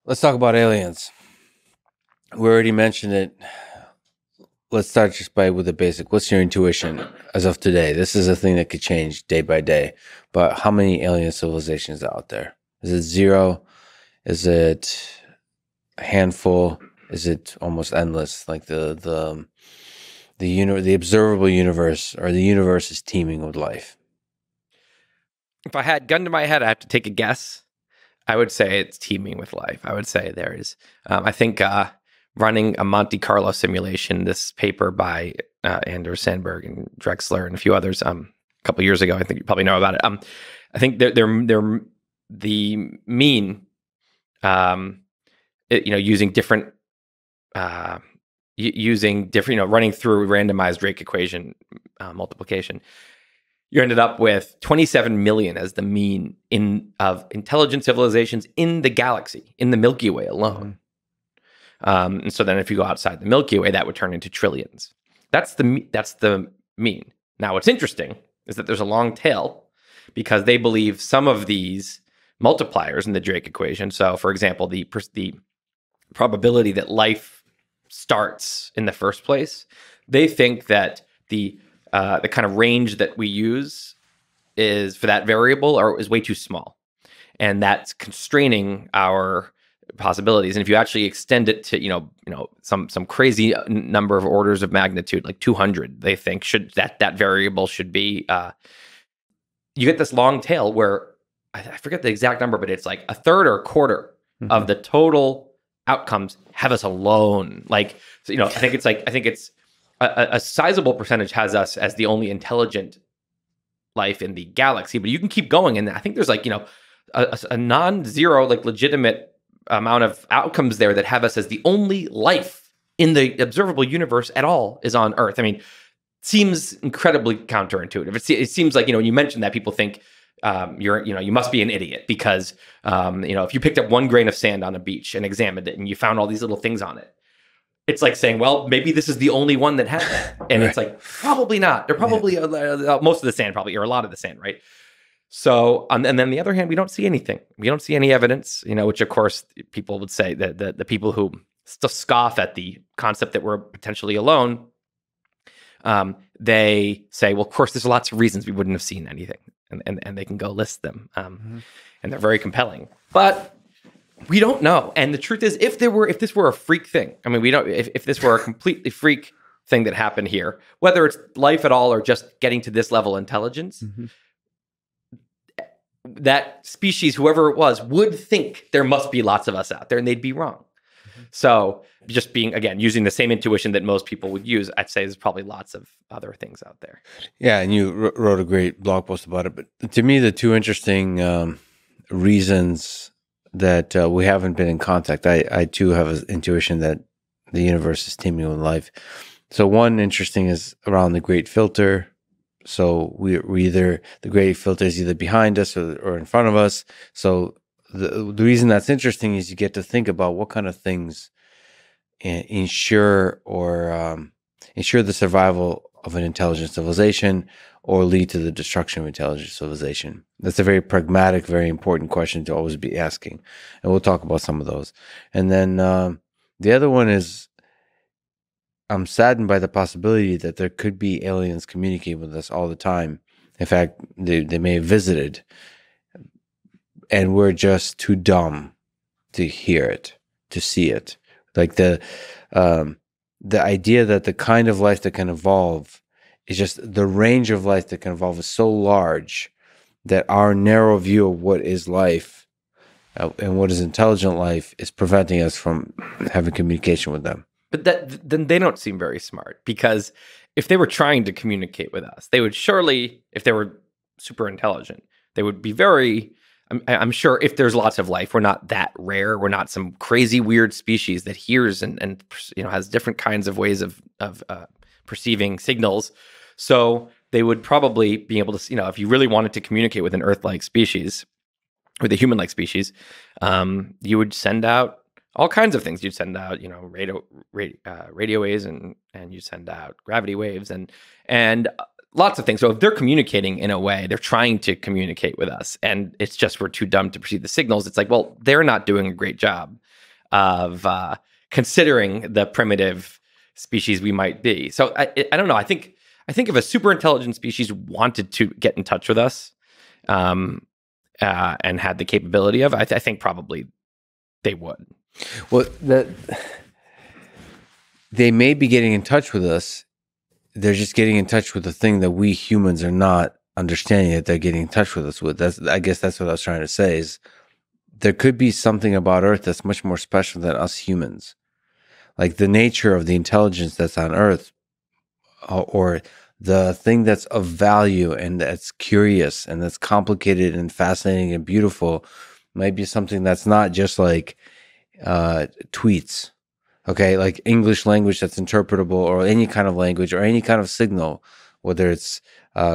Let's talk about aliens. We already mentioned it. Let's start just with the basic. What's your intuition as of today? This is a thing that could change day by day. But how many alien civilizations are out there? Is it zero? Is it a handful? Is it almost endless? Like the observable universe, or the universe is teeming with life? If I had gun to my head, I have to take a guess. I would say it's teeming with life. I would say there is. I think running a Monte Carlo simulation, this paper by Anders Sandberg and Drexler and a few others, a couple of years ago. I think you probably know about it. I think they're the mean, using different, running through randomized Drake equation multiplication. You ended up with 27 million as the mean of intelligent civilizations in the galaxy, in the Milky Way alone. And so then if you go outside the Milky Way, that would turn into trillions. That's the mean. Now, what's interesting is that there's a long tail, because they believe some of these multipliers in the Drake equation. So, for example, the probability that life starts in the first place, they think that the kind of range that we use is for that variable is way too small, and that's constraining our possibilities. And if you actually extend it to some crazy number of orders of magnitude, like 200, they think that variable should be you get this long tail where I forget the exact number, but it's like a third or a quarter of the total outcomes have us alone. Like, I think it's a sizable percentage has us as the only intelligent life in the galaxy, but you can keep going. And I think there's a non-zero, legitimate amount of outcomes there that have us as the only life in the observable universe at all is on Earth. I mean, seems incredibly counterintuitive. It seems like, when you mention that, people think you must be an idiot because, if you picked up one grain of sand on a beach and examined it and you found all these little things on it, it's like saying, well, maybe this is the only one that has that. And It's like, probably not. They're probably most of the sand, probably, or a lot of the sand, right? So, and then on the other hand, we don't see anything. We don't see any evidence, which of course people would say that the people who still scoff at the concept that we're potentially alone, they say, well, of course, there's lots of reasons we wouldn't have seen anything, and they can go list them, and they're very compelling. But we don't know. And the truth is, if this were a freak thing, I mean, we don't. If this were a completely freak thing that happened here, whether it's life at all or just getting to this level of intelligence, that species, whoever it was, would think there must be lots of us out there, and they'd be wrong. So, just using the same intuition that most people would use, I'd say there's probably lots of other things out there. Yeah, and you wrote a great blog post about it. But to me, the two interesting reasons that we haven't been in contact, I too have an intuition that the universe is teeming with life. So one interesting is around the Great Filter. So the Great Filter is either behind us or in front of us. So the reason that's interesting is you get to think about what kind of things ensure the survival of an intelligent civilization or lead to the destruction of intelligent civilization. That's a very pragmatic, very important question to always be asking. And we'll talk about some of those. And then the other one is, I'm saddened by the possibility that there could be aliens communicating with us all the time. In fact, they may have visited, and we're just too dumb to hear it, to see it. Like the idea that the kind of life that can evolve is just the range of life that can evolve is so large that our narrow view of what is life and what is intelligent life is preventing us from having communication with them. But then they don't seem very smart, because if they were trying to communicate with us, they would surely, if they were super intelligent, they would be very, I'm sure if there's lots of life, we're not that rare. We're not some crazy weird species that hears and has different kinds of ways of perceiving signals. So they would probably be able to, if you really wanted to communicate with an Earth-like species, with a human-like species, you would send out all kinds of things. You'd send out, radio waves, and you send out gravity waves and lots of things. So if they're communicating in a way, they're trying to communicate with us, and it's just we're too dumb to perceive the signals. It's like, well, they're not doing a great job. of considering the primitive species we might be. So I don't know. I think if a super intelligent species wanted to get in touch with us, and had the capability of, I think probably they would. Well, they may be getting in touch with us. They're just getting in touch with the thing that we humans are not understanding that they're getting in touch with us with. I guess that's what I was trying to say is there could be something about Earth that's much more special than us humans. Like the nature of the intelligence that's on Earth, or the thing that's of value and that's curious and that's complicated and fascinating and beautiful might be something that's not just like tweets, okay, like English language that's interpretable, or any kind of language or any kind of signal, whether it's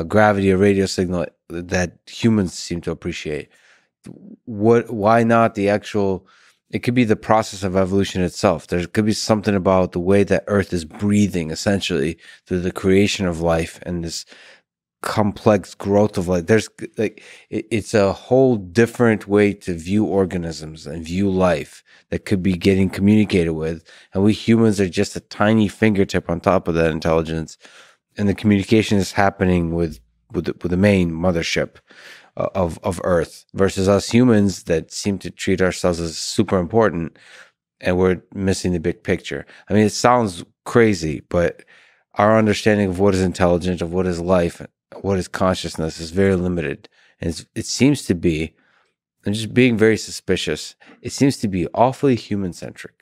gravity or radio signal that humans seem to appreciate. Why not the actual? It could be the process of evolution itself. There could be something about the way that Earth is breathing, essentially, through the creation of life and this complex growth of life. There's like it's a whole different way to view organisms and view life that could be getting communicated with, and we humans are just a tiny fingertip on top of that intelligence, and the communication is happening with the main mothership of Earth, versus us humans that seem to treat ourselves as super important, and we're missing the big picture. I mean, it sounds crazy, but our understanding of what is intelligent, of what is life, what is consciousness is very limited. And it seems to be, I'm just being very suspicious, it seems to be awfully human-centric.